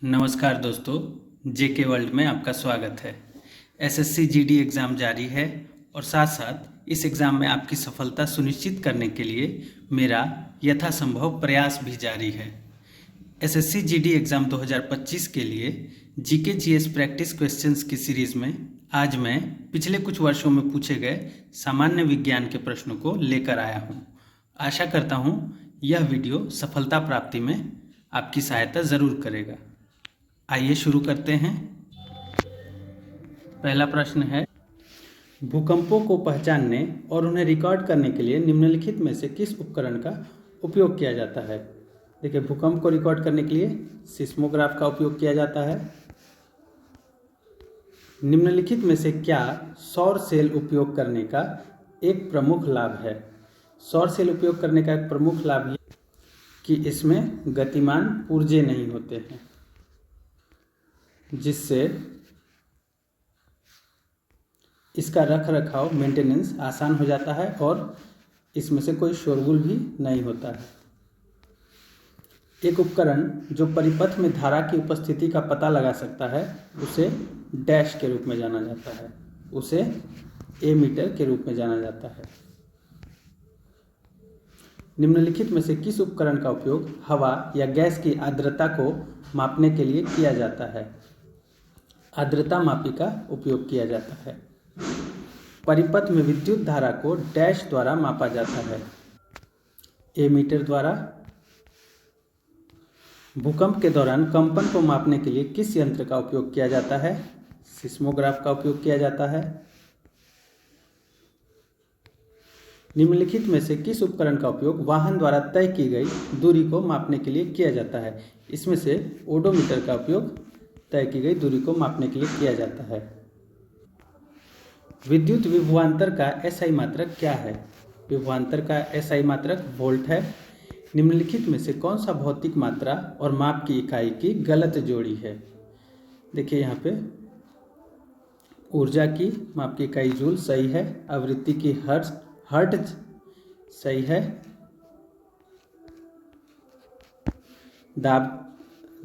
नमस्कार दोस्तों, जेके वर्ल्ड में आपका स्वागत है। एसएससी जीडी एग्ज़ाम जारी है और साथ साथ इस एग्ज़ाम में आपकी सफलता सुनिश्चित करने के लिए मेरा यथासंभव प्रयास भी जारी है। एसएससी जीडी एग्ज़ाम 2025 के लिए जीके जीएस प्रैक्टिस क्वेश्चंस की सीरीज़ में आज मैं पिछले कुछ वर्षों में पूछे गए सामान्य विज्ञान के प्रश्नों को लेकर आया हूँ। आशा करता हूँ यह वीडियो सफलता प्राप्ति में आपकी सहायता ज़रूर करेगा। आइए शुरू करते हैं। पहला प्रश्न है, भूकंपों को पहचानने और उन्हें रिकॉर्ड करने के लिए निम्नलिखित में से किस उपकरण का उपयोग किया जाता है। देखिए, भूकंप को रिकॉर्ड करने के लिए सिस्मोग्राफ का उपयोग किया जाता है। निम्नलिखित में से क्या सौर सेल उपयोग करने का एक प्रमुख लाभ है। सौर सेल उपयोग करने का एक प्रमुख लाभ ये कि इसमें गतिमान पुर्जे नहीं होते हैं, जिससे इसका रख रखाव मेंटेनेंस आसान हो जाता है और इसमें से कोई शोरगुल भी नहीं होता है। एक उपकरण जो परिपथ में धारा की उपस्थिति का पता लगा सकता है उसे डैश के रूप में जाना जाता है, उसे एमीटर के रूप में जाना जाता है। निम्नलिखित में से किस उपकरण का उपयोग हवा या गैस की आर्द्रता को मापने के लिए किया जाता है। आर्द्रता मापी का उपयोग किया जाता है। परिपथ में विद्युत धारा को डैश द्वारा मापा जाता है, एमीटर द्वारा। भूकंप के दौरान कंपन को मापने के लिए किस यंत्र का उपयोग किया जाता है। सिस्मोग्राफ का उपयोग किया जाता है। निम्नलिखित में से किस उपकरण का उपयोग वाहन द्वारा तय की गई दूरी को मापने के लिए किया जाता है। इसमें से ओडोमीटर का उपयोग तय की गई दूरी को मापने के लिए किया जाता है। विद्युत विभवांतर का एसआई मात्रक क्या है। विभवांतर का एसआई मात्रक वोल्ट है। निम्नलिखित में से कौन सा भौतिक मात्रा और माप की इकाई की गलत जोड़ी है। देखिए, यहाँ पे ऊर्जा की माप की इकाई जूल सही है। आवृत्ति की हर्ट्ज सही है।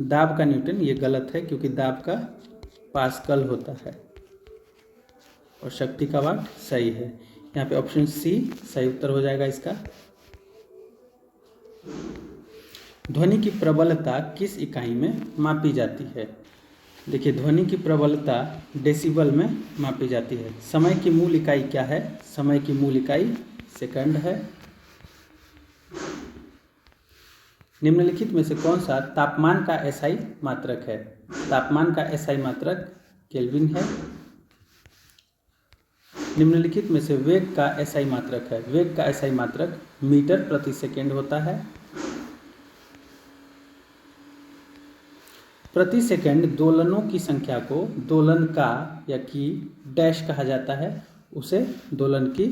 दाब का न्यूटन ये गलत है, क्योंकि दाब का पास्कल होता है। और शक्ति का वाट सही है। यहाँ पे ऑप्शन सी सही उत्तर हो जाएगा इसका। ध्वनि की प्रबलता किस इकाई में मापी जाती है। देखिए, ध्वनि की प्रबलता डेसिबल में मापी जाती है। समय की मूल इकाई क्या है। समय की मूल इकाई सेकंड है। निम्नलिखित में से कौन सा तापमान का एसआई मात्रक है। तापमान का एसआई मात्रक केल्विन है। निम्नलिखित में से वेग का एसआई मात्रक है। वेग का एसआई मात्रक मीटर प्रति सेकेंड होता है। प्रति सेकंड दोलनों की संख्या को दोलन का या कि डैश कहा जाता है, उसे दोलन की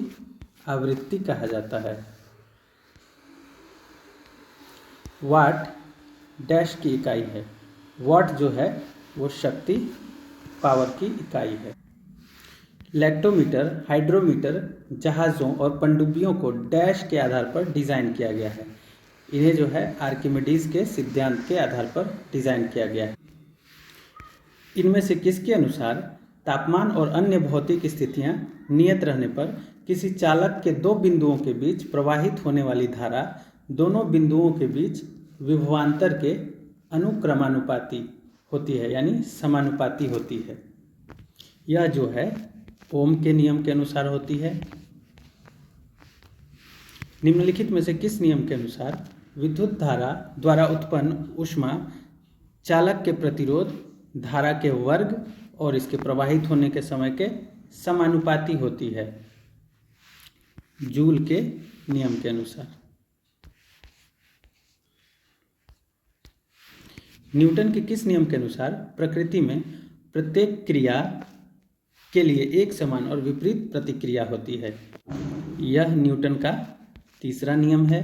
आवृत्ति कहा जाता है। वाट डैश की इकाई है। वाट जो है वो शक्ति पावर की इकाई है। लैक्टोमीटर, हाइड्रोमीटर जहाज़ों और पनडुब्बियों को डैश के आधार पर डिज़ाइन किया गया है। इन्हें जो है आर्किमिडीज के सिद्धांत के आधार पर डिज़ाइन किया गया है। इनमें से किसके अनुसार तापमान और अन्य भौतिक स्थितियां नियत रहने पर किसी चालक के दो बिंदुओं के बीच प्रवाहित होने वाली धारा दोनों बिंदुओं के बीच विभवांतर के अनुक्रमानुपाती होती है, यानी समानुपाती होती है। यह जो है ओम के नियम के अनुसार होती है। निम्नलिखित में से किस नियम के अनुसार विद्युत धारा द्वारा उत्पन्न ऊष्मा चालक के प्रतिरोध, धारा के वर्ग और इसके प्रवाहित होने के समय के समानुपाती होती है। जूल के नियम के अनुसार। न्यूटन के किस नियम के अनुसार प्रकृति में प्रत्येक क्रिया के लिए एक समान और विपरीत प्रतिक्रिया होती है। यह न्यूटन का तीसरा नियम है।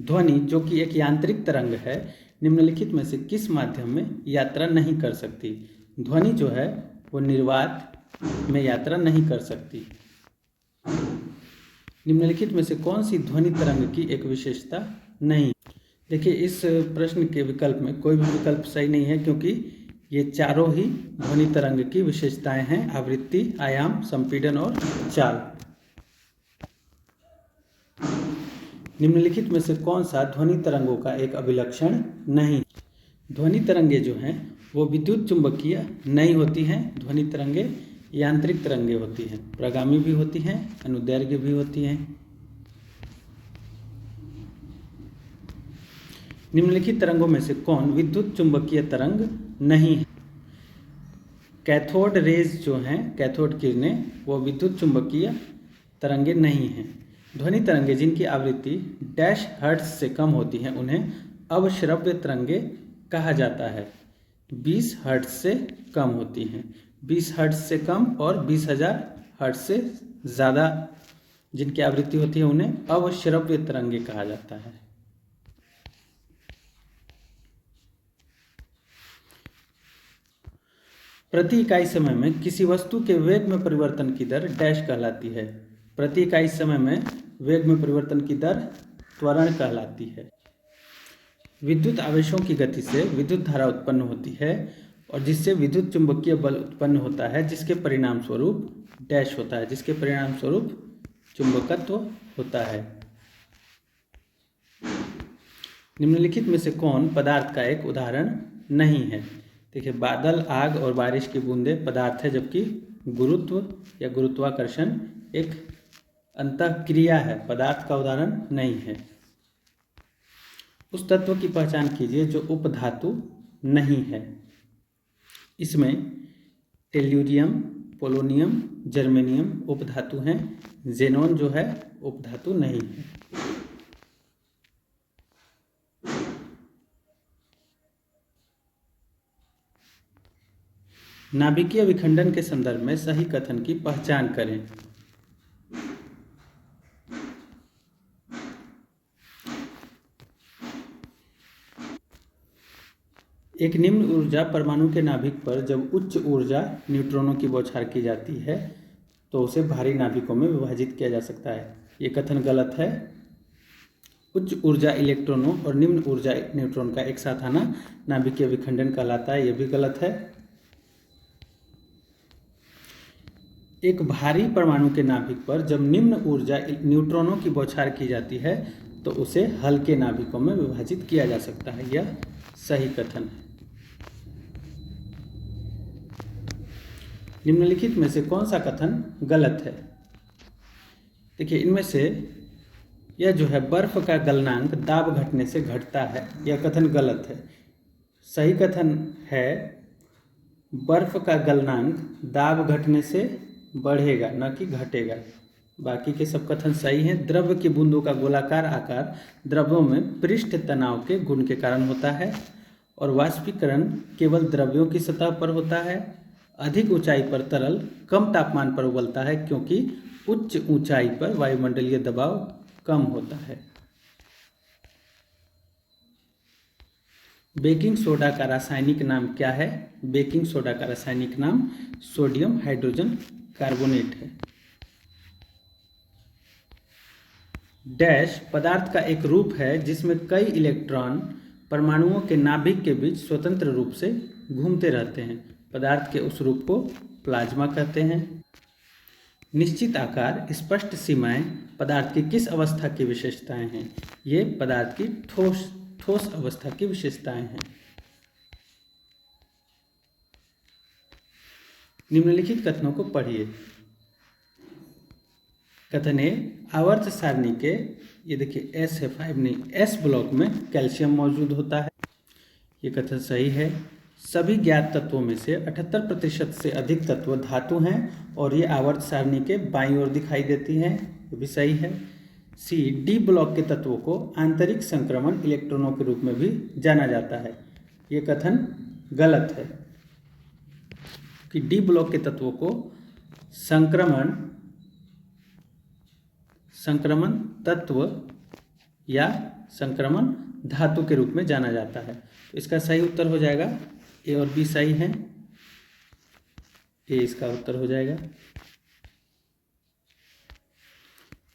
ध्वनि जो कि एक यांत्रिक तरंग है, निम्नलिखित में से किस माध्यम में यात्रा नहीं कर सकती। ध्वनि जो है वो निर्वात में यात्रा नहीं कर सकती। निम्नलिखित में से कौन सी ध्वनि तरंग की एक विशेषता नहीं। देखिए, इस प्रश्न के विकल्प में कोई भी विकल्प सही नहीं है, क्योंकि ये चारों ही ध्वनि तरंग की विशेषताएं हैं: आवृत्ति, आयाम, संपीड़न और चाल। निम्नलिखित में से कौन सा ध्वनि तरंगों का एक अभिलक्षण नहीं? ध्वनि तरंगे जो हैं वो विद्युत चुंबकीय नहीं होती हैं। ध्वनि तरंगे यांत्रिक तरंगे होती हैं, प्रगामी भी होती हैं, अनुदैर्घ्य भी होती हैं। निम्नलिखित तरंगों में से कौन विद्युत चुंबकीय तरंग नहीं है? कैथोड रेज जो हैं, कैथोड किरणें, वो विद्युत चुंबकीय तरंगे नहीं हैं। ध्वनि तरंगे जिनकी आवृत्ति डैश हर्ट्ज से कम होती हैं उन्हें अवश्रव्य तरंगे कहा जाता है। 20 हर्ट्ज से कम होती हैं। 20 हर्ट्ज से कम और 20,000 हर्ट्ज से ज़्यादा जिनकी आवृत्ति होती है उन्हें अवश्रव्य तरंगे कहा जाता है। प्रति इकाई समय में किसी वस्तु के वेग में परिवर्तन की दर डैश कहलाती है। प्रति इकाई समय में वेग में परिवर्तन की दर त्वरण कहलाती है। विद्युत आवेशों की गति से विद्युत धारा उत्पन्न होती है और जिससे विद्युत चुंबकीय बल उत्पन्न होता है, जिसके परिणाम स्वरूप डैश होता है, जिसके परिणाम स्वरूप चुंबकत्व होता है। निम्नलिखित में से कौन पदार्थ का एक उदाहरण नहीं है? देखिए, बादल, आग और बारिश की बूंदें पदार्थ है, जबकि गुरुत्व या गुरुत्वाकर्षण एक अंतःक्रिया है, पदार्थ का उदाहरण नहीं है। उस तत्व की पहचान कीजिए जो उपधातु नहीं है। इसमें टेल्यूरियम, पोलोनियम, जर्मेनियम उपधातु हैं। जेनॉन जो है उपधातु नहीं है। नाभिकीय विखंडन के संदर्भ में सही कथन की पहचान करें। एक निम्न ऊर्जा परमाणु के नाभिक पर जब उच्च ऊर्जा न्यूट्रॉनों की बौछार की जाती है तो उसे भारी नाभिकों में विभाजित किया जा सकता है। ये कथन गलत है। उच्च ऊर्जा इलेक्ट्रॉनों और निम्न ऊर्जा न्यूट्रॉन का एक साथ आना नाभिकीय विखंडन कहलाता है। यह भी गलत है। एक भारी परमाणु के नाभिक पर जब निम्न ऊर्जा न्यूट्रॉनों की बौछार की जाती है तो उसे हल्के नाभिकों में विभाजित किया जा सकता है। यह सही कथन है। निम्नलिखित में से कौन सा कथन गलत है? देखिए, इनमें से यह जो है बर्फ का गलनांक दाब घटने से घटता है, यह कथन गलत है। सही कथन है बर्फ का गलनांक दाब घटने से बढ़ेगा, न कि घटेगा। बाकी के सब कथन सही हैं। द्रव्य की बूंदों का गोलाकार आकार द्रव्यों में पृष्ठ तनाव के गुण के कारण होता है और वाष्पीकरण केवल द्रव्यों की सतह पर होता है। अधिक ऊंचाई पर तरल कम तापमान पर उबलता है क्योंकि उच्च ऊंचाई पर वायुमंडलीय दबाव कम होता है। बेकिंग सोडा का रासायनिक नाम क्या है? बेकिंग सोडा का रासायनिक नाम सोडियम हाइड्रोजन कार्बोनेट है। डैश पदार्थ का एक रूप है जिसमें कई इलेक्ट्रॉन परमाणुओं के नाभिक के बीच स्वतंत्र रूप से घूमते रहते हैं। पदार्थ के उस रूप को प्लाज्मा कहते हैं। निश्चित आकार, स्पष्ट सीमाएं पदार्थ की किस अवस्था की विशेषताएं हैं? ये पदार्थ की ठोस अवस्था की विशेषताएं हैं। निम्नलिखित कथनों को पढ़िए। कथन ए, आवर्त सारणी के, ये देखिए एस है 5 नहीं, एस ब्लॉक में कैल्शियम मौजूद होता है। ये कथन सही है। सभी ज्ञात तत्वों में से 78% से अधिक तत्व धातु हैं और ये आवर्त सारणी के बाईं ओर दिखाई देती हैं। ये भी सही है। सी, डी ब्लॉक के तत्वों को आंतरिक संक्रमण इलेक्ट्रॉनों के रूप में भी जाना जाता है। ये कथन गलत है कि डी ब्लॉक के तत्वों को संक्रमण तत्व या संक्रमण धातु के रूप में जाना जाता है। तो इसका सही उत्तर हो जाएगा ए और बी सही हैं। ए इसका उत्तर हो जाएगा।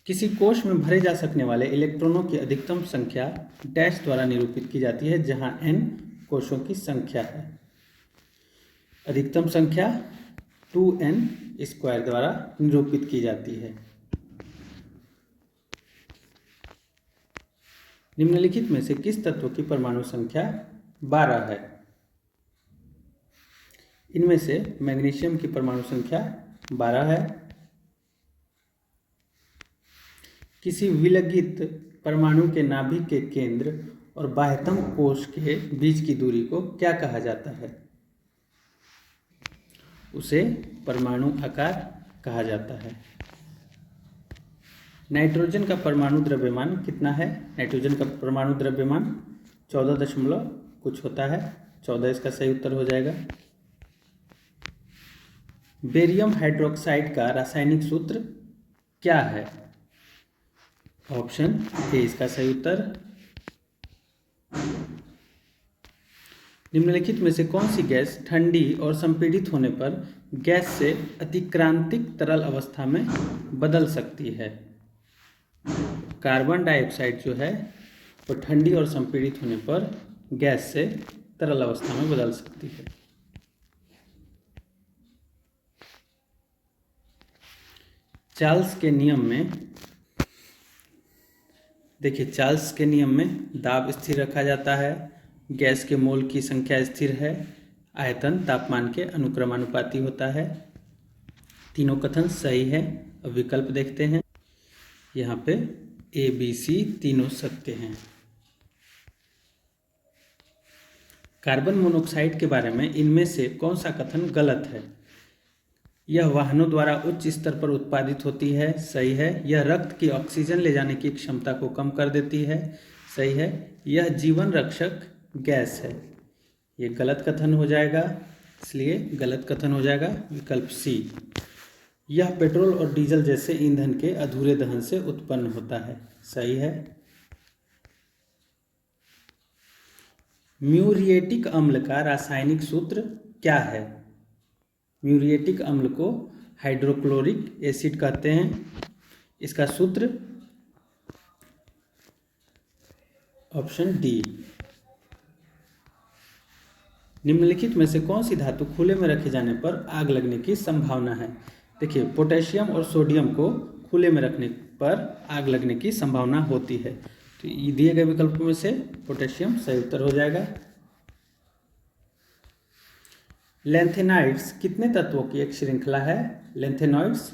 किसी कोश में भरे जा सकने वाले इलेक्ट्रॉनों की अधिकतम संख्या डैश द्वारा निरूपित की जाती है, जहां n कोशों की संख्या है। अधिकतम संख्या 2n² द्वारा निरूपित की जाती है। निम्नलिखित में से किस तत्व की परमाणु संख्या 12 है? इनमें से मैग्नीशियम की परमाणु संख्या 12 है। किसी विलगित परमाणु के नाभिक के केंद्र और बाह्यतम कोश के बीच की दूरी को क्या कहा जाता है? उसे परमाणु आकार कहा जाता है। नाइट्रोजन का परमाणु द्रव्यमान कितना है? नाइट्रोजन का परमाणु द्रव्यमान 14 दशमलव कुछ होता है। 14 इसका सही उत्तर हो जाएगा। बेरियम हाइड्रोक्साइड का रासायनिक सूत्र क्या है? ऑप्शन ए इसका सही उत्तर। निम्नलिखित में से कौन सी गैस ठंडी और संपीड़ित होने पर गैस से अतिक्रांतिक तरल अवस्था में बदल सकती है? कार्बन डाइऑक्साइड जो है वो ठंडी और संपीड़ित होने पर गैस से तरल अवस्था में बदल सकती है। चार्ल्स के नियम में देखिए, चार्ल्स के नियम में दाब स्थिर रखा जाता है, गैस के मोल की संख्या स्थिर है, आयतन तापमान के अनुक्रमानुपाती होता है। तीनों कथन सही है। अब विकल्प देखते हैं। यहाँ पे ए बी सी तीनों सत्य हैं। कार्बन मोनोऑक्साइड के बारे में इनमें से कौन सा कथन गलत है? यह वाहनों द्वारा उच्च स्तर पर उत्पादित होती है। सही है। यह रक्त की ऑक्सीजन ले जाने की क्षमता को कम कर देती है। सही है। यह जीवन रक्षक गैस है। ये गलत कथन हो जाएगा, इसलिए गलत कथन हो जाएगा विकल्प सी। यह पेट्रोल और डीजल जैसे ईंधन के अधूरे दहन से उत्पन्न होता है। सही है। म्यूरिएटिक अम्ल का रासायनिक सूत्र क्या है? म्यूरिएटिक अम्ल को हाइड्रोक्लोरिक एसिड कहते हैं। इसका सूत्र ऑप्शन डी। निम्नलिखित में से कौन सी धातु खुले में रखे जाने पर आग लगने की संभावना है? देखिए, पोटेशियम और सोडियम को खुले में रखने पर आग लगने की संभावना होती है। तो ये दिए गए विकल्पों में से पोटेशियम सही उत्तर हो जाएगा। लैंथेनाइड्स कितने तत्वों की एक श्रृंखला है? लैंथेनॉइड्स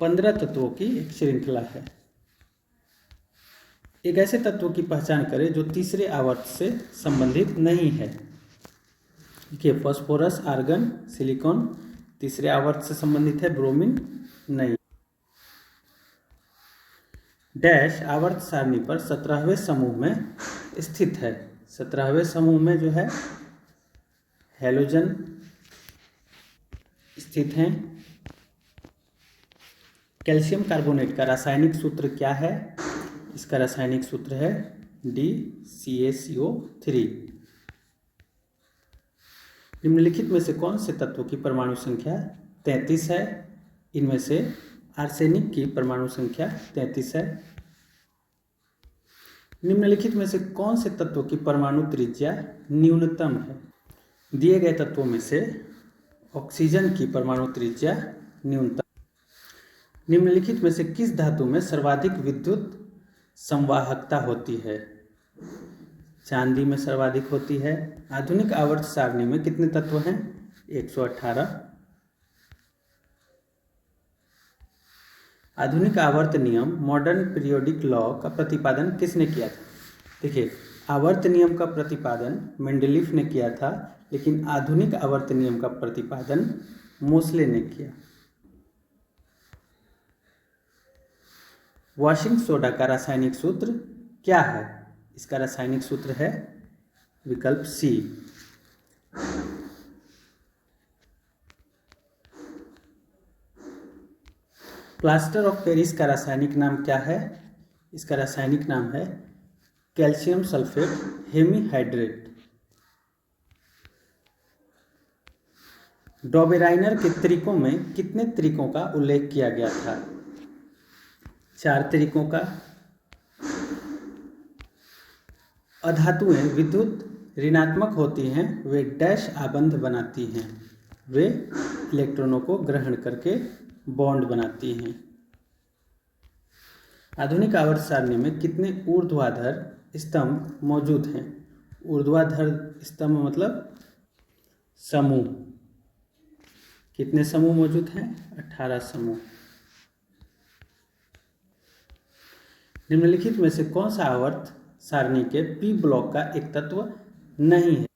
15 तत्वों की एक श्रृंखला है। एक ऐसे तत्व की पहचान करें जो तीसरे आवर्त से संबंधित नहीं है। देखिए, फास्फोरस, आर्गन, सिलिकॉन तीसरे आवर्त से संबंधित है, ब्रोमीन नहीं। डैश आवर्त सारणी पर 17वें समूह में स्थित है। 17वें समूह में जो है हैलोजन स्थित हैं। कैल्शियम कार्बोनेट का रासायनिक सूत्र क्या है? इसका रासायनिक सूत्र है DCaCO3। निम्नलिखित में से कौन से तत्व की परमाणु संख्या 33 है? इनमें से आर्सेनिक की परमाणु संख्या 33 है। निम्नलिखित में से कौन से तत्व की परमाणु त्रिज्या न्यूनतम है? दिए गए तत्वों में से ऑक्सीजन की परमाणु त्रिज्या न्यूनतम। निम्नलिखित में से किस धातु में सर्वाधिक विद्युत संवाहकता होती है? चांदी में सर्वाधिक होती है। आधुनिक आवर्त सारणी में कितने तत्व हैं? 118। आधुनिक आवर्त नियम मॉडर्न पीरियोडिक लॉ का प्रतिपादन किसने किया था? देखिए, आवर्त नियम का प्रतिपादन मेंडलीफ ने किया था, लेकिन आधुनिक आवर्त नियम का प्रतिपादन मोसले ने किया। वॉशिंग सोडा का रासायनिक सूत्र क्या है? इसका रासायनिक सूत्र है विकल्प सी। प्लास्टर ऑफ पेरिस का रासायनिक नाम क्या है? इसका रासायनिक नाम है कैल्शियम सल्फेट हेमीहाइड्रेट। डॉबेराइनर के त्रिकों में कितने त्रिकों का उल्लेख किया गया था? 4 तरीकों का। अधातुएं विद्युत ऋणात्मक होती हैं, वे डैश आबंध बनाती हैं, वे इलेक्ट्रॉनों को ग्रहण करके बॉन्ड बनाती हैं। आधुनिक आवर्त सारणी में कितने ऊर्ध्वाधर स्तंभ मौजूद हैं? ऊर्ध्वाधर स्तंभ मतलब समूह। कितने समूह मौजूद हैं? 18 समूह। निम्नलिखित में से कौन सा आवर्त सारणी के पी ब्लॉक का एक तत्व नहीं है?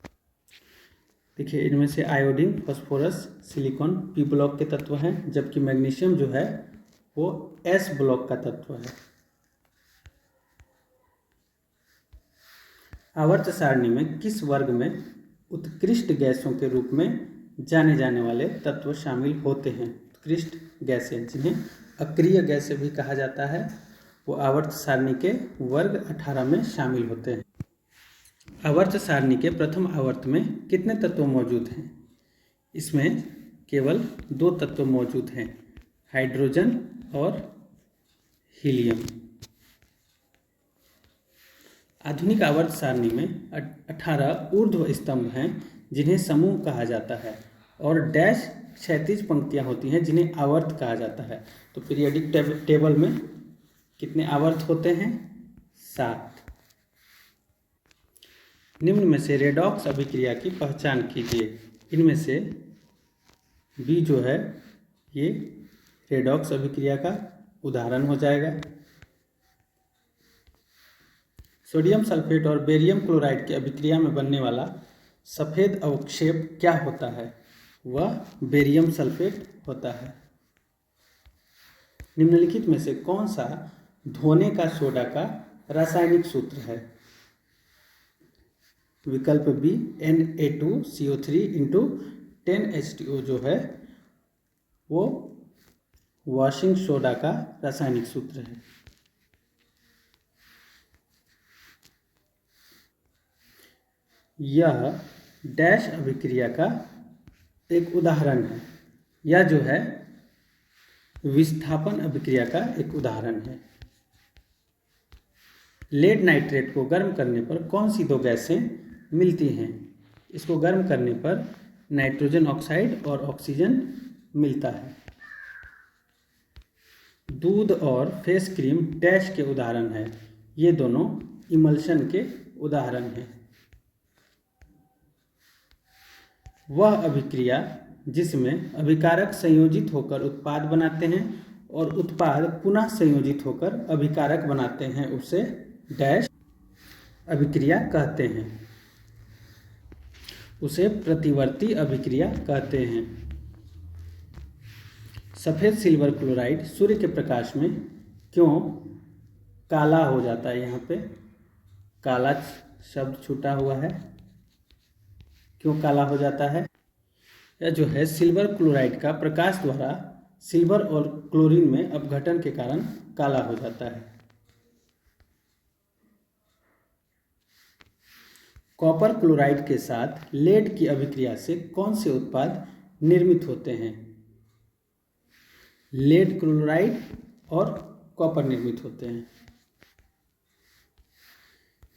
देखिए, इनमें से iodine, phosphorus, silicon P block के तत्व हैं, जबकि मैग्नीशियम जो है वो एस ब्लॉक का तत्व है। आवर्त सारणी में किस वर्ग में उत्कृष्ट गैसों के रूप में जाने जाने वाले तत्व शामिल होते हैं? उत्कृष्ट गैसें, जिन्हें अक्रिय गैसें भी कहा जाता है, वो आवर्त सारणी के वर्ग 18 में शामिल होते हैं। आवर्त सारणी के प्रथम आवर्त में कितने तत्व मौजूद हैं? इसमें केवल 2 तत्व मौजूद हैं, हाइड्रोजन और हीलियम। आधुनिक आवर्त सारणी में 18 ऊर्ध्व स्तंभ हैं, जिन्हें समूह कहा जाता है, और डैश क्षैतिज पंक्तियां होती हैं, जिन्हें आवर्त कहा जाता है। तो पीरियोडिक टेबल में कितने आवर्त होते हैं? 7। निम्न में से रेडॉक्स अभिक्रिया की पहचान कीजिए। इनमें से बी जो है ये रेडॉक्स अभिक्रिया का उदाहरण हो जाएगा। सोडियम सल्फेट और बेरियम क्लोराइड की अभिक्रिया में बनने वाला सफ़ेद अवक्षेप क्या होता है? वह बेरियम सल्फेट होता है। निम्नलिखित में से कौन सा धोने का सोडा का रासायनिक सूत्र है? विकल्प बी Na2CO3 इंटू 10H2O जो है वो वॉशिंग सोडा का रासायनिक सूत्र है। यह डैश अभिक्रिया का एक उदाहरण है। यह जो है विस्थापन अभिक्रिया का एक उदाहरण है। लेड नाइट्रेट को गर्म करने पर कौन सी 2 गैसें मिलती हैं? इसको गर्म करने पर नाइट्रोजन ऑक्साइड और ऑक्सीजन मिलता है। दूध और फेस क्रीम डैश के उदाहरण है। ये दोनों इमल्शन के उदाहरण हैं। वह अभिक्रिया जिसमें अभिकारक संयोजित होकर उत्पाद बनाते हैं और उत्पाद पुनः संयोजित होकर अभिकारक बनाते हैं, उसे डैश अभिक्रिया कहते हैं। उसे प्रतिवर्ती अभिक्रिया कहते हैं। सफ़ेद सिल्वर क्लोराइड सूर्य के प्रकाश में क्यों काला हो जाता है? यहाँ पे काला शब्द छूटा हुआ है। क्यों काला हो जाता है? यह जो है सिल्वर क्लोराइड का प्रकाश द्वारा सिल्वर और क्लोरीन में अपघटन के कारण काला हो जाता है। कॉपर क्लोराइड के साथ लेड की अभिक्रिया से कौन से उत्पाद निर्मित होते हैं? लेड क्लोराइड और कॉपर निर्मित होते हैं।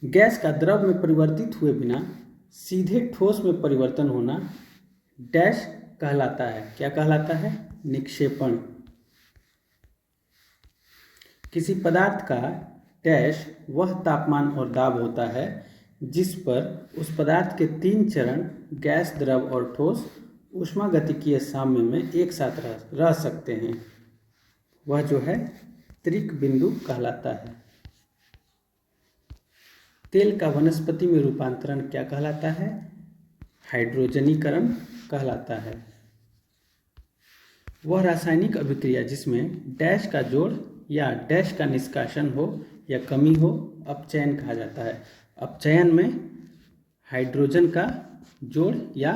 गैस का द्रव में परिवर्तित हुए बिना सीधे ठोस में परिवर्तन होना डैश कहलाता है। क्या कहलाता है? निक्षेपण। किसी पदार्थ का डैश वह तापमान और दाब होता है जिस पर उस पदार्थ के 3 चरण गैस, द्रव और ठोस ऊष्मागतिकीय साम्य में एक साथ रह सकते हैं। वह जो है त्रिक बिंदु कहलाता है। तेल का वनस्पति में रूपांतरण क्या कहलाता है? हाइड्रोजनीकरण कहलाता है। वह रासायनिक अभिक्रिया जिसमें डैश का जोड़ या डैश का निष्कासन हो या कमी हो अपचयन कहा जाता है। अपचयन में हाइड्रोजन का जोड़ या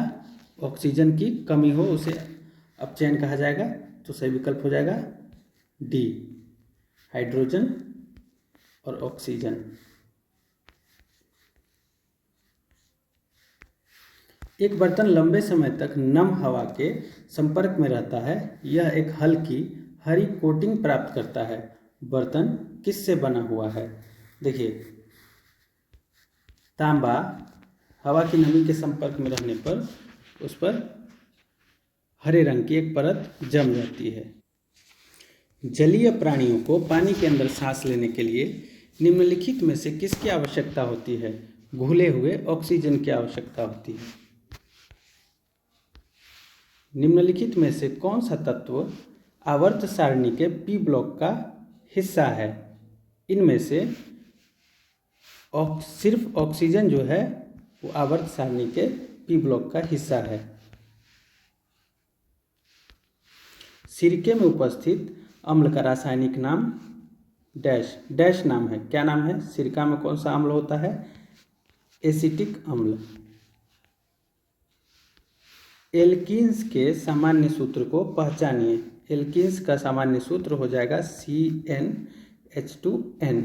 ऑक्सीजन की कमी हो उसे अपचयन कहा जाएगा। तो सही विकल्प हो जाएगा डी, हाइड्रोजन और ऑक्सीजन। एक बर्तन लंबे समय तक नम हवा के संपर्क में रहता है। यह एक हल्की हरी कोटिंग प्राप्त करता है बर्तन किससे बना हुआ है? देखिए, तांबा हवा की नमी के संपर्क में रहने पर उस पर हरे रंग की एक परत जम जाती है। जलीय प्राणियों को पानी के अंदर सांस लेने के लिए निम्नलिखित में से किसकी आवश्यकता होती है? घुले हुए ऑक्सीजन की आवश्यकता होती है। निम्नलिखित में से कौन सा तत्व आवर्त सारणी के पी ब्लॉक का हिस्सा है? इनमें से सिर्फ ऑक्सीजन जो है वो आवर्त सारणी के पी ब्लॉक का हिस्सा है। सिरके में उपस्थित अम्ल का रासायनिक नाम डैश डैश नाम है। क्या नाम है? सिरका में कौन सा अम्ल होता है? एसिटिक अम्ल। एल्कीन्स के सामान्य सूत्र को पहचानिए। एल्कीन्स का सामान्य सूत्र हो जाएगा CnH2n।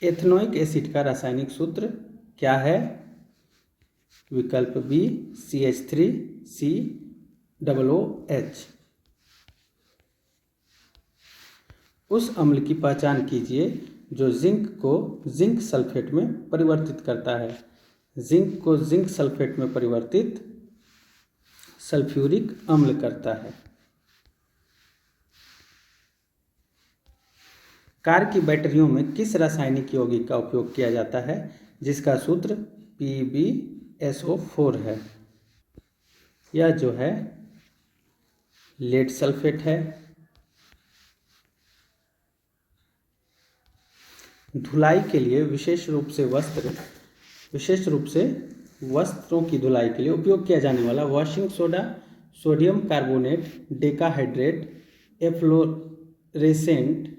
एथनोइक एसिड का रासायनिक सूत्र क्या है? विकल्प बी CH3COOH। उस अम्ल की पहचान कीजिए जो जिंक को जिंक सल्फेट में परिवर्तित करता है। जिंक को जिंक सल्फेट में परिवर्तित सल्फ्यूरिक अम्ल करता है। कार की बैटरियों में किस रासायनिक यौगिक का उपयोग किया जाता है जिसका सूत्र PbSO4 है? यह जो है लेड सल्फेट है। धुलाई के लिए विशेष रूप से वस्त्रों की धुलाई के लिए उपयोग किया जाने वाला washing soda, sodium carbonate, decahydrate, efflorescent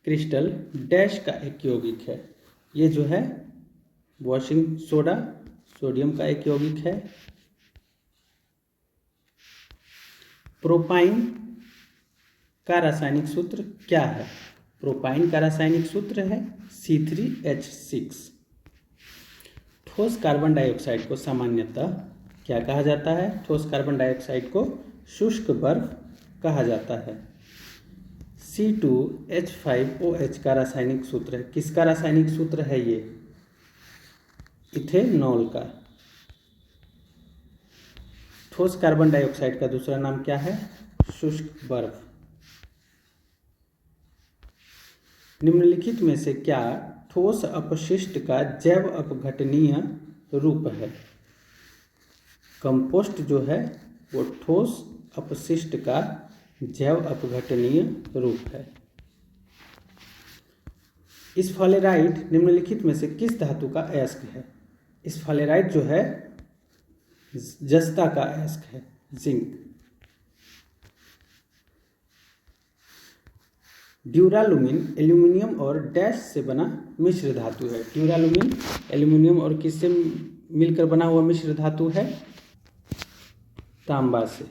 crystal dash का एक यौगिक है। ये जो है वॉशिंग सोडा सोडियम का एक यौगिक है। प्रोपाइन का रासायनिक सूत्र क्या है? प्रोपाइन का रासायनिक सूत्र है C3H6। ठोस कार्बन डाइऑक्साइड को सामान्यतः क्या कहा जाता है? ठोस कार्बन डाइऑक्साइड को शुष्क बर्फ कहा जाता है। C2H5OH का रासायनिक सूत्र है। किसका रासायनिक सूत्र है ये? इथेनॉल का। ठोस कार्बन डाइऑक्साइड का दूसरा नाम क्या है? शुष्क बर्फ। निम्नलिखित में से क्या ठोस अपशिष्ट का जैव अपघटनीय रूप है? कंपोस्ट जो है वो ठोस अपशिष्ट का जैव अपघटनीय रूप है। स्फलेराइट निम्नलिखित में से किस धातु का अयस्क है? स्फलेराइट जो है जस्ता का अयस्क है, जिंक। ड्यूरालुमिन एल्यूमिनियम और डैश से बना मिश्र धातु है। ड्यूरालुमिन एल्यूमिनियम और किससे मिलकर बना हुआ मिश्र धातु है? तांबा से।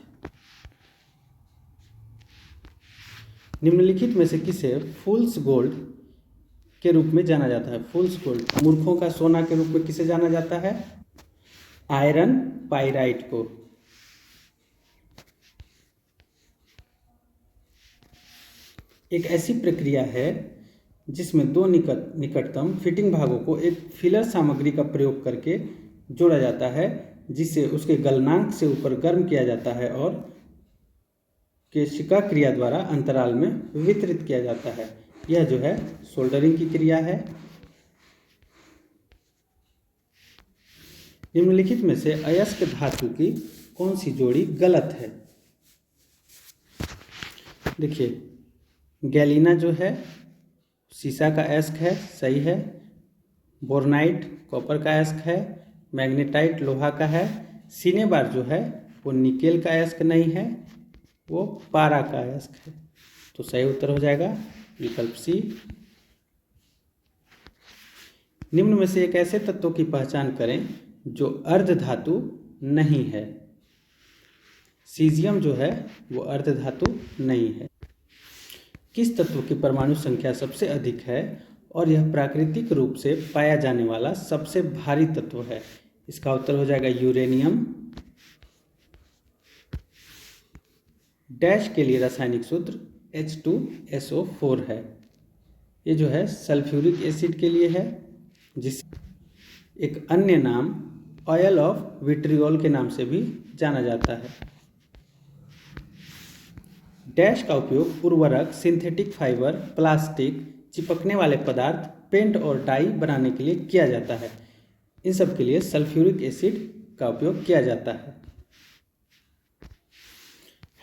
निम्नलिखित में से किसे फूल्स गोल्ड के रूप में जाना जाता है? फूल्स गोल्ड मूर्खों का सोना के रूप में किसे जाना जाता है? आयरन पाइराइट को। एक ऐसी प्रक्रिया है जिसमें दो निकटतम फिटिंग भागों को एक फिलर सामग्री का प्रयोग करके जोड़ा जाता है, जिसे उसके गलनांक से ऊपर गर्म किया जाता है और केशिका क्रिया द्वारा अंतराल में वितरित किया जाता है। यह जो है सोल्डरिंग की क्रिया है। निम्नलिखित में से अयस्क धातु की कौन सी जोड़ी गलत है? देखिए, गैलिना जो है सीसा का अयस्क है, सही है। बोर्नाइट कॉपर का अयस्क है। मैग्नेटाइट लोहा का है। सिनेबार जो है वो निकेल का अयस्क नहीं है, वो पारा का अयस्क है। तो सही उत्तर हो जाएगा विकल्प सी। निम्न में से एक ऐसे तत्वों की पहचान करें जो अर्ध धातु नहीं है। सीजियम जो है वो अर्ध धातु नहीं है। किस तत्व की परमाणु संख्या सबसे अधिक है और यह प्राकृतिक रूप से पाया जाने वाला सबसे भारी तत्व है? इसका उत्तर हो जाएगा यूरेनियम। डैश के लिए रासायनिक सूत्र H2SO4 है। ये जो है सल्फ्यूरिक एसिड के लिए है, जिस एक अन्य नाम ऑयल ऑफ विट्रियोल के नाम से भी जाना जाता है। डैश का उपयोग उर्वरक, सिंथेटिक फाइबर, प्लास्टिक, चिपकने वाले पदार्थ, पेंट और डाई बनाने के लिए किया जाता है। इन सब के लिए सल्फ्यूरिक एसिड का उपयोग किया जाता है।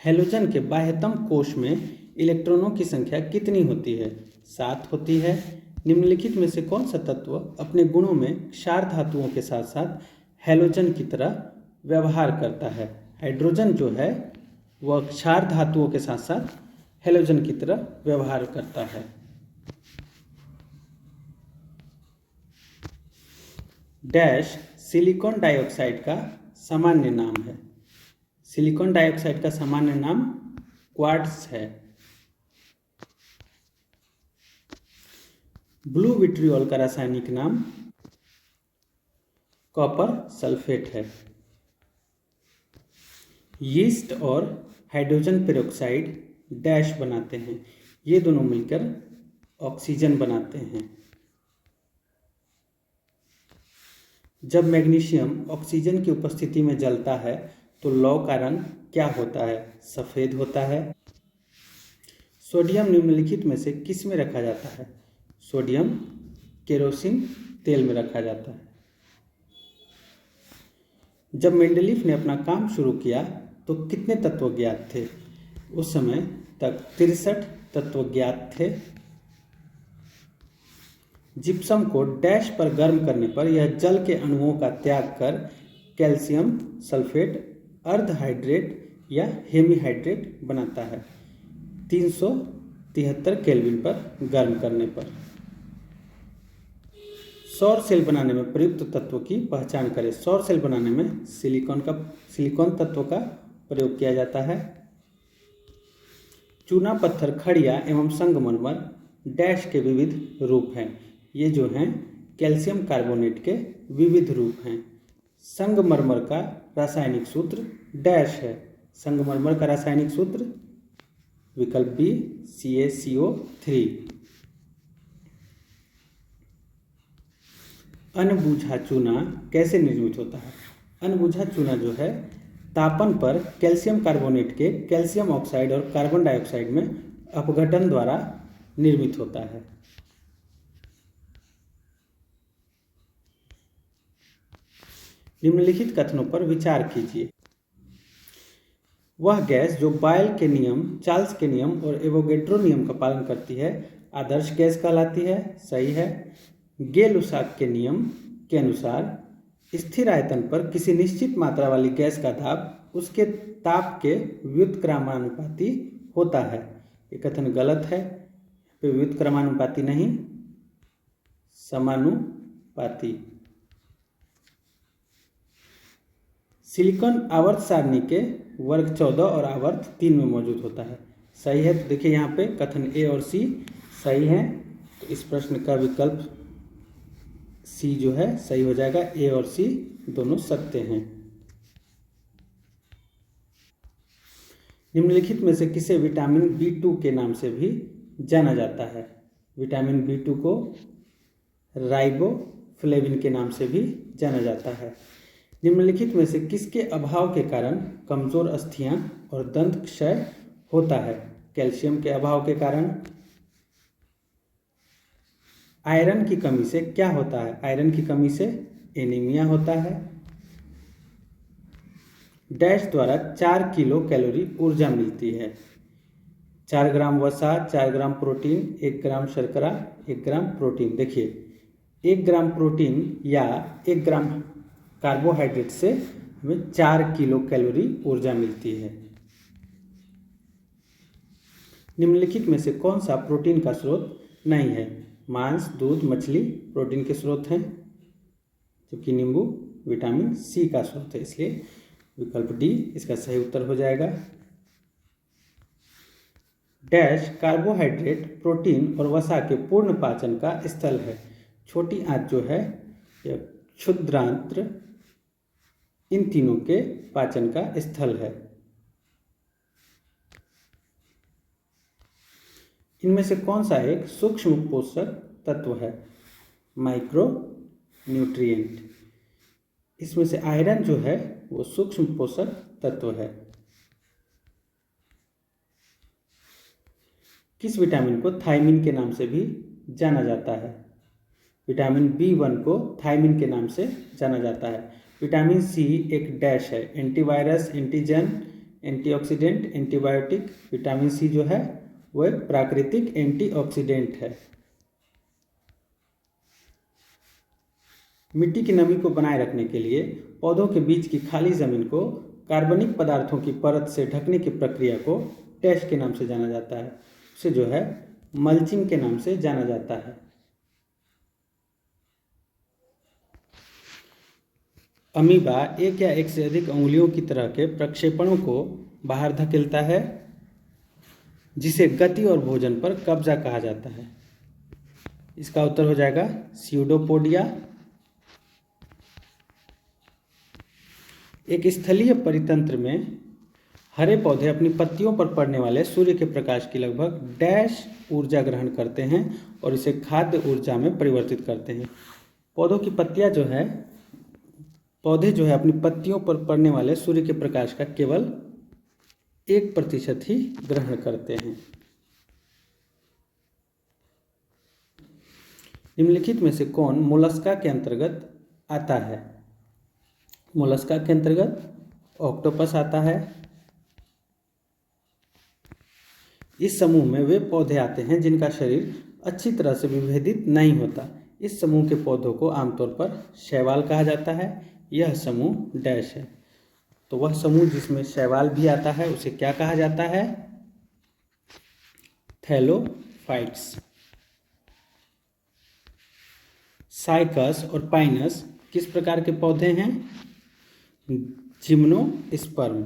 हैलोजन के बाह्यतम कोश में इलेक्ट्रॉनों की संख्या कितनी होती है? 7 होती है। निम्नलिखित में से कौन सा तत्व अपने गुणों में क्षार धातुओं के साथ साथ हैलोजन की तरह व्यवहार करता है? हाइड्रोजन जो है वह क्षार धातुओं के साथ साथ हैलोजन की तरह व्यवहार करता है। डैश सिलिकॉन डाइऑक्साइड का सामान्य नाम है। सिलिकॉन डाइऑक्साइड का सामान्य नाम क्वार्ट्ज है। ब्लू विट्रियोल का रासायनिक नाम कॉपर सल्फेट है। यीस्ट और हाइड्रोजन पेरोक्साइड डैश बनाते हैं। ये दोनों मिलकर ऑक्सीजन बनाते हैं। जब मैग्नीशियम ऑक्सीजन की उपस्थिति में जलता है तो लौ का रंग क्या होता है? सफ़ेद होता है। सोडियम निम्नलिखित में से किस में रखा जाता है? सोडियम केरोसिन तेल में रखा जाता है। जब मेंडलीफ ने अपना काम शुरू किया तो कितने तत्व ज्ञात थे? उस समय तक 63 तत्व ज्ञात थे। जिप्सम को डैश पर गर्म करने पर यह जल के अणुओं का त्याग कर कैल्शियम सल्फेट अर्धहाइड्रेट या हेमीहाइड्रेट बनाता है 373 केल्विन पर गर्म करने पर। सौर सेल बनाने में प्रयुक्त तत्व की पहचान करें। सौर सेल बनाने में सिलिकॉन तत्व का प्रयोग किया जाता है। चूना पत्थर, खड़िया एवं संगमरमर डैश के विविध रूप हैं। ये जो हैं कैल्शियम कार्बोनेट के विविध रूप हैं। संगमरमर का रासायनिक सूत्र डैश है। संगमरमर का रासायनिक सूत्र विकल्प बी CaCO3। अनबूझा चूना कैसे निर्मित होता है? अनबूझा चूना जो है तापन पर कैल्शियम कार्बोनेट के कैल्शियम ऑक्साइड और कार्बन डाइऑक्साइड में अपघटन द्वारा निर्मित होता है। निम्नलिखित कथनों पर विचार कीजिए। वह गैस जो बॉयल के नियम, चार्ल्स के नियम और एवोगैड्रो नियम का पालन करती है आदर्श गैस कहलाती है। सही है। गै-लुसाक के नियम के अनुसार स्थिर आयतन पर किसी निश्चित मात्रा वाली गैस का दाब उसके ताप के व्युत्क्रमानुपाती होता है। ये कथन गलत है। व्युत्क्रमानुपाती नहीं, समानुपाती। सिलिकॉन आवर्त सारणी के वर्ग 14 और आवर्त 3 में मौजूद होता है। सही है। तो देखिए यहाँ पे कथन ए और सी सही है। तो इस प्रश्न का विकल्प सी जो है सही हो जाएगा। ए और सी दोनों सत्य हैं। निम्नलिखित में से किसे विटामिन B2 के नाम से भी जाना जाता है? विटामिन B2 को राइबोफ्लेविन के नाम से भी जाना जाता है। निम्नलिखित में से किसके अभाव के कारण कमजोर अस्थियां और दंत क्षय होता है? कैल्शियम के अभाव के कारण। आयरन की कमी से क्या होता है? आयरन की कमी से एनीमिया होता है। डैश द्वारा 4 किलो कैलोरी ऊर्जा मिलती है। 4 ग्राम वसा, 4 ग्राम प्रोटीन, 1 ग्राम शर्करा, 1 ग्राम प्रोटीन। देखिए 1 ग्राम प्रोटीन या 1 ग्राम कार्बोहाइड्रेट से हमें 4 किलो कैलोरी ऊर्जा मिलती है। निम्नलिखित में से कौन सा प्रोटीन का स्रोत नहीं है? मांस, दूध, मछली प्रोटीन के स्रोत हैं, जबकि नींबू विटामिन सी का स्रोत है। इसलिए विकल्प डी इसका सही उत्तर हो जाएगा। डैश कार्बोहाइड्रेट, प्रोटीन और वसा के पूर्ण पाचन का स्थल है। छोटी आंत जो है यह क्षुद्रांत्र इन तीनों के पाचन का स्थल है। इनमें से कौन सा एक सूक्ष्म पोषक तत्व है? Micro nutrient. इसमें से आयरन जो है वो सूक्ष्म पोषक तत्व है। किस विटामिन को थायमिन के नाम से भी जाना जाता है? विटामिन B1 को थायमिन के नाम से जाना जाता है। विटामिन C एक डैश है, antivirus, antigen, antioxidant, antibiotic. Vitamin C जो है वो एक प्राकृतिक एंटीऑक्सीडेंट है। मिट्टी की नमी को बनाए रखने के लिए पौधों के बीच की खाली जमीन को कार्बनिक पदार्थों की परत से ढकने की प्रक्रिया को डैश के नाम से जाना जाता है। उसे जो है मल्चिंग के नाम से जाना जाता है। अमीबा एक या एक से अधिक उंगलियों की तरह के प्रक्षेपणों को बाहर धकेलता है, जिसे गति और भोजन पर कब्जा कहा जाता है। इसका उत्तर हो जाएगा स्यूडोपोडिया। एक स्थलीय परितंत्र में हरे पौधे अपनी पत्तियों पर पड़ने वाले सूर्य के प्रकाश की लगभग डैश ऊर्जा ग्रहण करते हैं और इसे खाद्य ऊर्जा में परिवर्तित करते हैं। पौधे जो है अपनी पत्तियों पर पड़ने वाले सूर्य के प्रकाश का केवल 1% ही ग्रहण करते हैं। निम्नलिखित में से कौन मोलस्का के अंतर्गत आता है? मोलस्का के अंतर्गत ऑक्टोपस आता है। इस समूह में वे पौधे आते हैं जिनका शरीर अच्छी तरह से विभेदित नहीं होता। इस समूह के पौधों को आमतौर पर शैवाल कहा जाता है। यह समूह डैश है। तो वह समूह जिसमें शैवाल भी आता है उसे क्या कहा जाता है? थैलोफाइट्स। साइकस और पाइनस किस प्रकार के पौधे हैं? जिम्नोस्पर्म।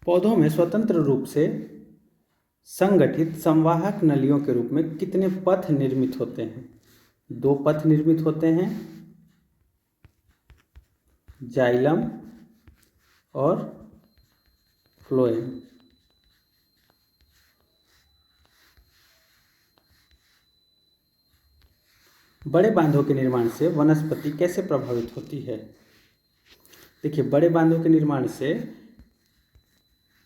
पौधों में स्वतंत्र रूप से संगठित संवाहक नलियों के रूप में कितने पथ निर्मित होते हैं? 2 पथ निर्मित होते हैं, जाइलम और फ्लोएम। बड़े बांधों के निर्माण से वनस्पति कैसे प्रभावित होती है? देखिए, बड़े बांधों के निर्माण से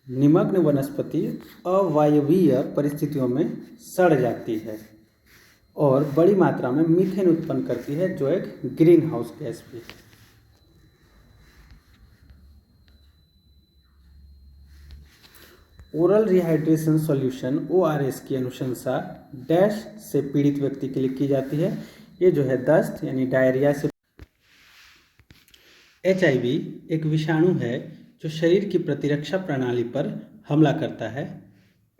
निमग्न वनस्पति अवायवीय परिस्थितियों में सड़ जाती है और बड़ी मात्रा में मीथेन उत्पन्न करती है, जो एक ग्रीन हाउस गैस भी है। ओरल रिहाइड्रेशन सॉल्यूशन ORS की अनुशंसा डैश से पीड़ित व्यक्ति के लिए की जाती है। ये जो है दस्त यानी डायरिया से। HIV एक विषाणु है जो शरीर की प्रतिरक्षा प्रणाली पर हमला करता है।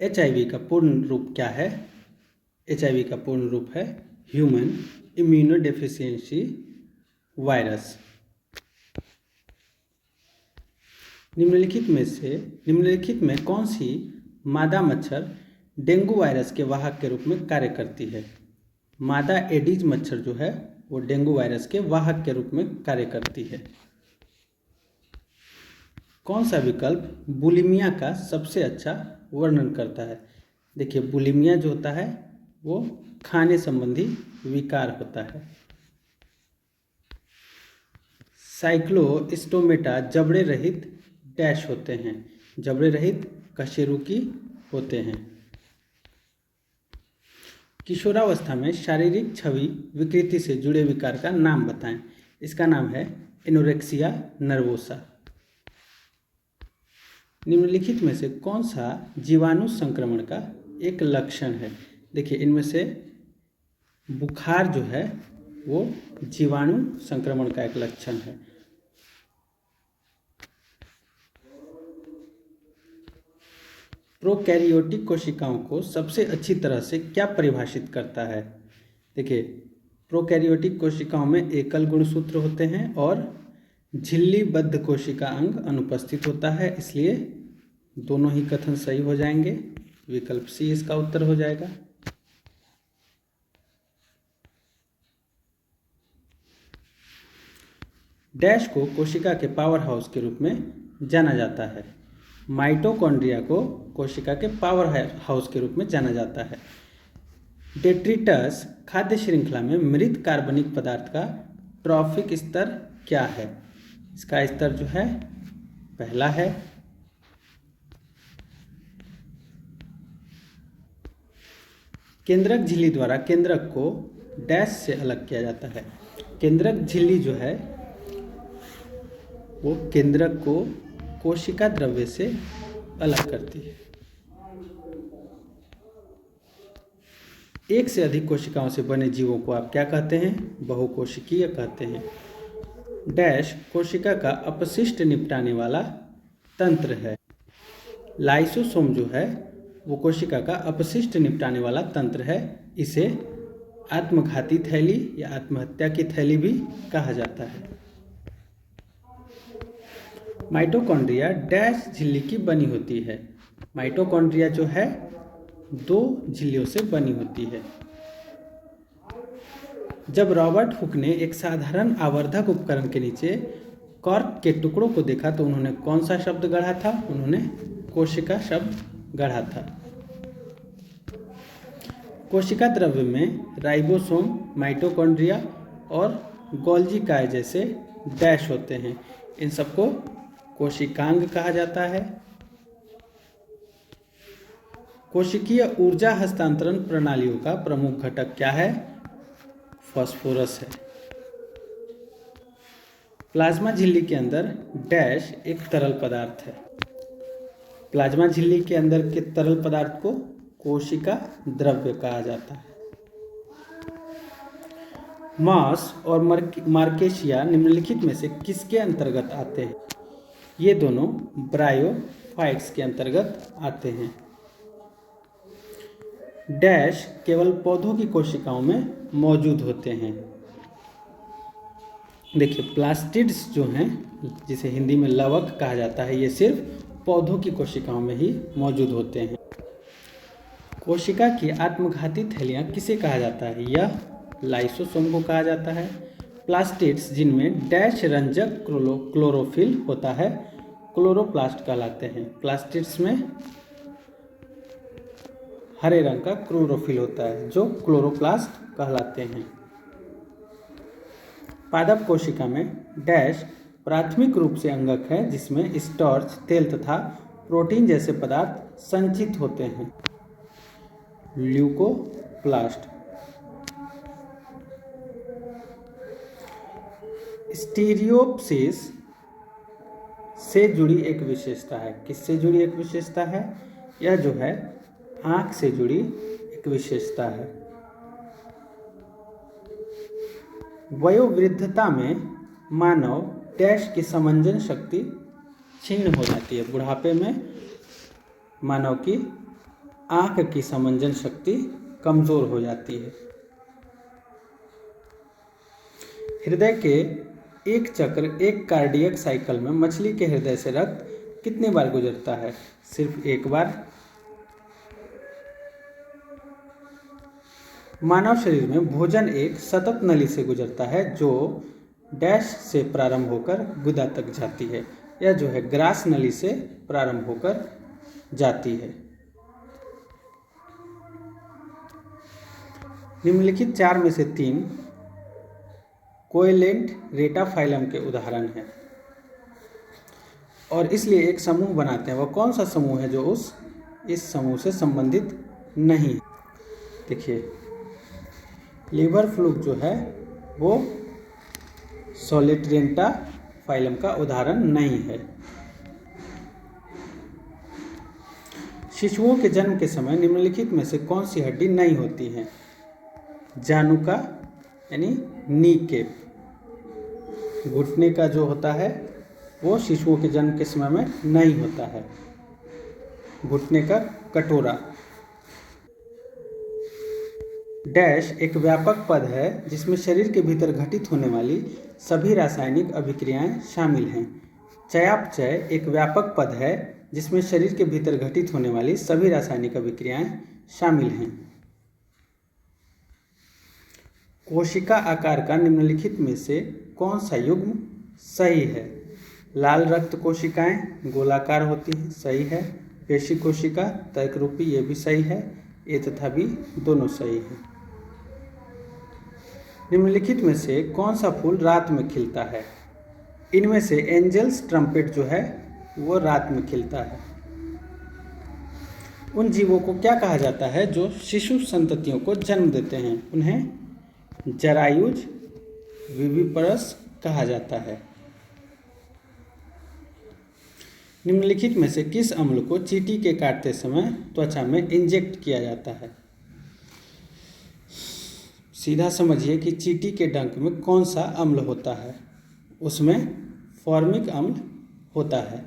HIV का पूर्ण रूप क्या है? HIV का पूर्ण रूप है ह्यूमन इम्यूनोडेफिशिएंसी वायरस। निम्नलिखित में कौन सी मादा मच्छर डेंगू वायरस के वाहक के रूप में कार्य करती है? मादा एडीज मच्छर जो है वो डेंगू वायरस के वाहक के रूप में कार्य करती है। कौन सा विकल्प बुलिमिया का सबसे अच्छा वर्णन करता है? देखिए, बुलिमिया जो होता है वो खाने संबंधी विकार होता है। साइक्लोस्टोमेटा जबड़े रहित डैश होते हैं, जबड़े रहित कशेरुकी होते हैं। किशोरावस्था में शारीरिक छवि विकृति से जुड़े विकार का नाम बताएं। इसका नाम है एनोरेक्सिया नर्वोसा। निम्नलिखित में से कौन सा जीवाणु संक्रमण का एक लक्षण है? देखिए, इनमें से बुखार जो है वो जीवाणु संक्रमण का एक लक्षण है। प्रोकैरियोटिक कोशिकाओं को सबसे अच्छी तरह से क्या परिभाषित करता है? देखिए, प्रोकैरियोटिक कोशिकाओं में एकल गुणसूत्र होते हैं और झिल्लीबद्ध कोशिका अंग अनुपस्थित होता है, इसलिए दोनों ही कथन सही हो जाएंगे। विकल्प C इसका उत्तर हो जाएगा। डैश को कोशिका के पावर हाउस के रूप में जाना जाता है। माइटोकॉन्ड्रिया को कोशिका के पावर हाउस के रूप में जाना जाता है। डेट्रिटस खाद्य श्रृंखला में मृत कार्बनिक पदार्थ का ट्रॉफिक स्तर क्या है? इसका स्तर जो है पहला है। केंद्रक झिल्ली द्वारा केंद्रक को डैश से अलग किया जाता है। केंद्रक झिल्ली जो है वो केंद्रक को कोशिका द्रव्य से अलग करती है। एक से अधिक कोशिकाओं से बने जीवों को आप क्या कहते हैं? बहुकोशिकीय कहते हैं। डैश कोशिका का अपशिष्ट निपटाने वाला तंत्र है। लाइसोसोम जो है वो कोशिका का अपशिष्ट निपटाने वाला तंत्र है। इसे आत्मघाती थैली या आत्महत्या की थैली भी कहा जाता है। माइटोकॉन्ड्रिया डैश झिल्ली की बनी होती है। माइटोकॉन्ड्रिया जो है 2 झिल्लियों से बनी होती है। जब रॉबर्ट हुक ने एक साधारण आवर्धक उपकरण के नीचे कॉर्क के टुकड़ों को देखा तो उन्होंने कौन सा शब्द गढ़ा था? उन्होंने कोशिका शब्द गढ़ा था। कोशिका द्रव्य में राइबोसोम, माइटोकॉन्ड्रिया और गोल्गी काय जैसे डैश होते हैं। इन सबको कोशिकांग कहा जाता है। कोशिकीय ऊर्जा हस्तांतरण प्रणालियों का प्रमुख घटक क्या है? फास्फोरस है। प्लाज्मा झिल्ली के अंदर डैश एक तरल पदार्थ है। प्लाज्मा झिल्ली के अंदर के तरल पदार्थ को कोशिका द्रव्य कहा जाता है। मास और मार्केशिया निम्नलिखित में से किसके अंतर्गत आते हैं? ये दोनों ब्रायोफाइट्स के अंतर्गत आते हैं। डैश केवल पौधों की कोशिकाओं में मौजूद होते हैं। देखिए प्लास्टिड्स जो हैं, जिसे हिंदी में लवक कहा जाता है, ये सिर्फ पौधों की कोशिकाओं में ही मौजूद होते हैं। कोशिका की आत्मघाती थैलियाँ किसे कहा जाता है? यह लाइसोसोम को कहा जाता है। प्लास्टिड्स जिनमें डैश रंजक क्लोरोफिल होता है क्लोरोप्लास्ट कहलाते हैं। प्लास्टिड्स में हरे रंग का क्लोरोफिल होता है जो क्लोरोप्लास्ट कहलाते हैं। पादप कोशिका में डैश प्राथमिक रूप से अंगक है जिसमें स्टार्च, तेल तथा प्रोटीन जैसे पदार्थ संचित होते हैं। ल्यूकोप्लास्ट। स्टीरियोप्सिस से जुड़ी एक विशेषता है। किससे जुड़ी एक विशेषता है? यह जो है आँख से जुड़ी एक विशेषता है। वयोवृद्धता में मानव डैश की समंजन शक्ति क्षीण हो जाती है। बुढ़ापे में मानव की आँख की समंजन शक्ति कमजोर हो जाती है। हृदय के एक चक्र, एक कार्डियक साइकिल में मछली के हृदय से रक्त कितने बार गुजरता है? सिर्फ एक बार। मानव शरीर में भोजन एक सतत नली से गुजरता है जो डैश से प्रारंभ होकर गुदा तक जाती है। यह जो है ग्रास नली से प्रारंभ होकर जाती है। निम्नलिखित 4 में से 3 कोएलेंट रेटाफाइलम के उदाहरण हैं और इसलिए एक समूह बनाते हैं। वह कौन सा समूह है जो इस समूह से संबंधित नहीं? देखिए लीवर फ्लूक जो है वो सोलेट्रेंटा फाइलम का उदाहरण नहीं है। शिशुओं के जन्म के समय निम्नलिखित में से कौन सी हड्डी नहीं होती है? जानुका यानी नी केप। घुटने का जो होता है वो शिशुओं के जन्म के समय में नहीं होता है। घुटने का कटोरा। डैश एक व्यापक पद है जिसमें शरीर के भीतर घटित होने वाली सभी रासायनिक अभिक्रियाएं शामिल हैं। चयापचय एक व्यापक पद है जिसमें शरीर के भीतर घटित होने वाली सभी रासायनिक अभिक्रियाएं शामिल हैं। कोशिका आकार का निम्नलिखित में से कौन सा युग्म सही है? लाल रक्त कोशिकाएं गोलाकार होती हैं, सही है। पेशी कोशिका तर्करूपी, ये भी सही है। ए तथा बी दोनों सही है। निम्नलिखित में से कौन सा फूल रात में खिलता है? इनमें से एंजल्स ट्रम्पेट जो है वो रात में खिलता है। उन जीवों को क्या कहा जाता है जो शिशु संततियों को जन्म देते हैं? उन्हें जरायुज विविपरस कहा जाता है। निम्नलिखित में से किस अम्ल को चींटी के काटते समय त्वचा में इंजेक्ट किया जाता है? सीधा समझिए कि चींटी के डंक में कौन सा अम्ल होता है? उसमें फॉर्मिक अम्ल होता है।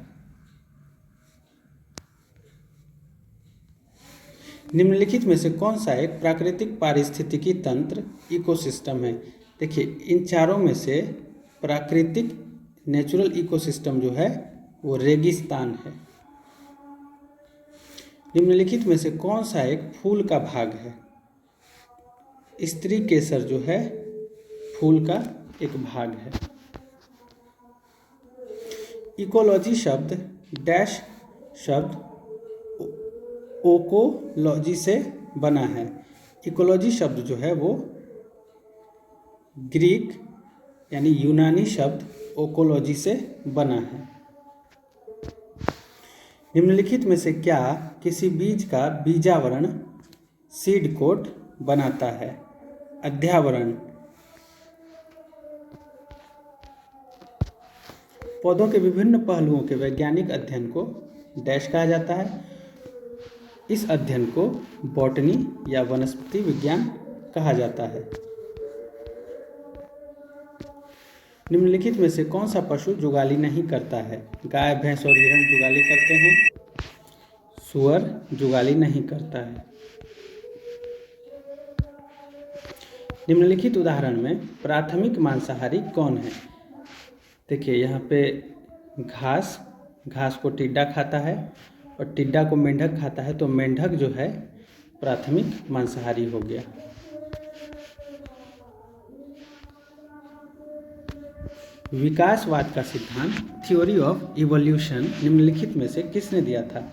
निम्नलिखित में से कौन सा एक प्राकृतिक पारिस्थितिकी तंत्र इकोसिस्टम है? देखिए, इन चारों में से प्राकृतिक नेचुरल इकोसिस्टम जो है वो रेगिस्तान है। निम्नलिखित में से कौन सा एक फूल का भाग है? स्त्री केसर जो है फूल का एक भाग है। इकोलॉजी शब्द डैश शब्द ओकोलॉजी से बना है। इकोलॉजी शब्द जो है वो ग्रीक यानी यूनानी शब्द ओकोलॉजी से बना है। निम्नलिखित में से क्या किसी बीज का बीजावरण सीड कोट बनाता है? अध्यावरण। पौधों के विभिन्न पहलुओं के वैज्ञानिक अध्ययन को डैश कहा जाता है। इस अध्ययन को बॉटनी या वनस्पति विज्ञान कहा जाता है। निम्नलिखित में से कौन सा पशु जुगाली नहीं करता है? गाय, भैंस और हिरण जुगाली करते हैं। सूअर जुगाली नहीं करता है। निम्नलिखित उदाहरण में प्राथमिक मांसाहारी कौन है? देखिए, यहाँ पे घास को टिड्डा खाता है और टिड्डा को मेंढक खाता है, तो मेंढक जो है प्राथमिक मांसाहारी हो गया। विकासवाद का सिद्धांत थ्योरी ऑफ इवोल्यूशन निम्नलिखित में से किसने दिया था?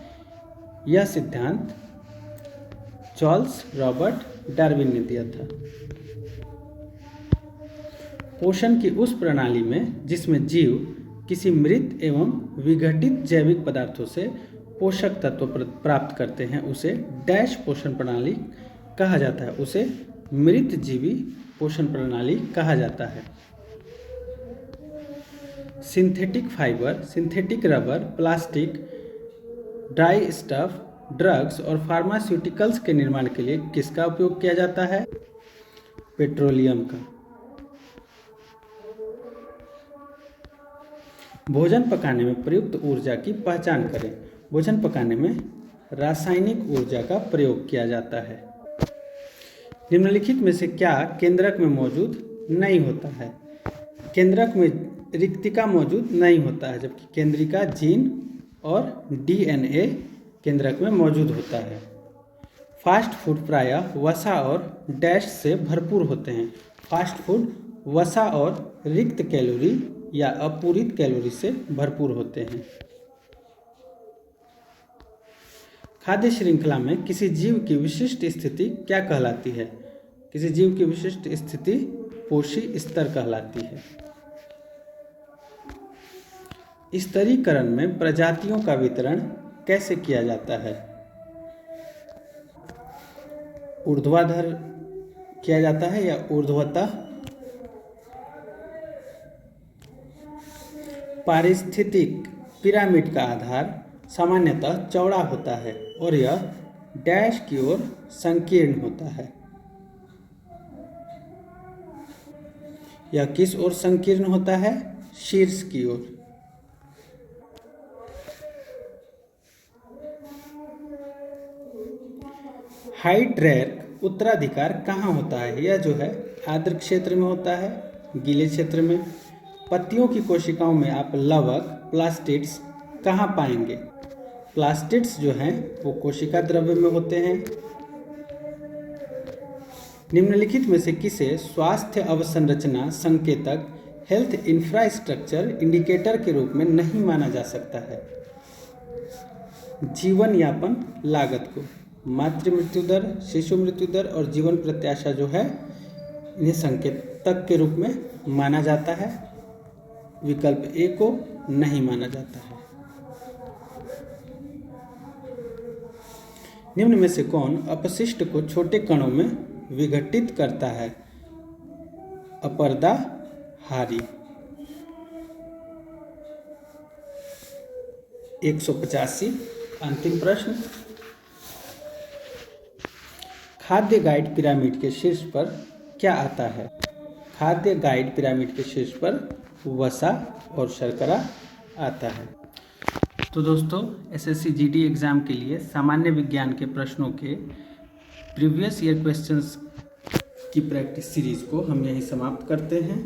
यह सिद्धांत चार्ल्स रॉबर्ट डार्विन ने दिया था। पोषण की उस प्रणाली में जिसमें जीव किसी मृत एवं विघटित जैविक पदार्थों से पोषक तत्व प्राप्त करते हैं उसे डैश पोषण प्रणाली कहा जाता है। उसे मृत जीवी पोषण प्रणाली कहा जाता है। Synthetic fibre, synthetic rubber, plastic, dry stuff, drugs और फार्मास्यूटिकल्स के निर्माण के लिए किसका उपयोग किया जाता है? पेट्रोलियम का। भोजन पकाने में प्रयुक्त ऊर्जा की पहचान करें। भोजन पकाने में रासायनिक ऊर्जा का प्रयोग किया जाता है। निम्नलिखित में से क्या केंद्रक में मौजूद नहीं होता है? केंद्रक में रिक्तिका मौजूद नहीं होता है, जबकि केंद्रिका, जीन और डीएनए केंद्रक में मौजूद होता है। फास्ट फूड प्रायः वसा और डैश से भरपूर होते हैं। फास्ट फूड वसा और रिक्त कैलोरी या अपूरित कैलोरी से भरपूर होते हैं। खाद्य श्रृंखला में किसी जीव की विशिष्ट स्थिति क्या कहलाती है? किसी जीव की विशिष्ट स्थिति पोषी स्तर कहलाती है। स्तरीकरण में प्रजातियों का वितरण कैसे किया जाता है? ऊर्ध्वाधर किया जाता है या ऊर्ध्वतः? पारिस्थितिक पिरामिड का आधार सामान्यतः चौड़ा होता है और यह डैश की ओर संकीर्ण होता है। यह किस ओर संकीर्ण होता है? शीर्ष की ओर। हाइड्रेक उत्तराधिकार कहाँ होता है? यह जो है आर्द्र क्षेत्र में होता है, गीले क्षेत्र में। पत्तियों की कोशिकाओं में आप लवक, प्लास्टिड्स कहाँ पाएंगे? प्लास्टिड्स जो हैं वो कोशिका द्रव्य में होते हैं। निम्नलिखित में से किसे स्वास्थ्य अवसंरचना संकेतक हेल्थ इंफ्रास्ट्रक्चर इंडिकेटर के रूप में नहीं माना जा सकता है। जीवन यापन लागत को मातृ मृत्यु दर, शिशु मृत्यु दर और जीवन प्रत्याशा जो है इन्हें संकेतक के रूप में माना जाता है। विकल्प ए को नहीं माना जाता है। निम्न में से कौन अपशिष्ट को छोटे कणों में विघटित करता है? अपर्दाहारी। 185 अंतिम प्रश्न। खाद्य गाइड पिरामिड के शीर्ष पर क्या आता है? खाद्य गाइड पिरामिड के शीर्ष पर वसा और शर्करा आता है। तो दोस्तों, एसएससी जीडी एग्ज़ाम के लिए सामान्य विज्ञान के प्रश्नों के प्रीवियस ईयर क्वेश्चंस की प्रैक्टिस सीरीज़ को हम यहीं समाप्त करते हैं।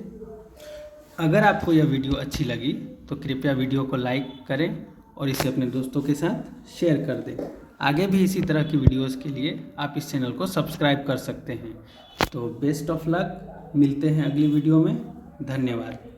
अगर आपको यह वीडियो अच्छी लगी तो कृपया वीडियो को लाइक करें और इसे अपने दोस्तों के साथ शेयर कर दें। आगे भी इसी तरह की वीडियोस के लिए आप इस चैनल को सब्सक्राइब कर सकते हैं। तो बेस्ट ऑफ लक, मिलते हैं अगली वीडियो में। धन्यवाद।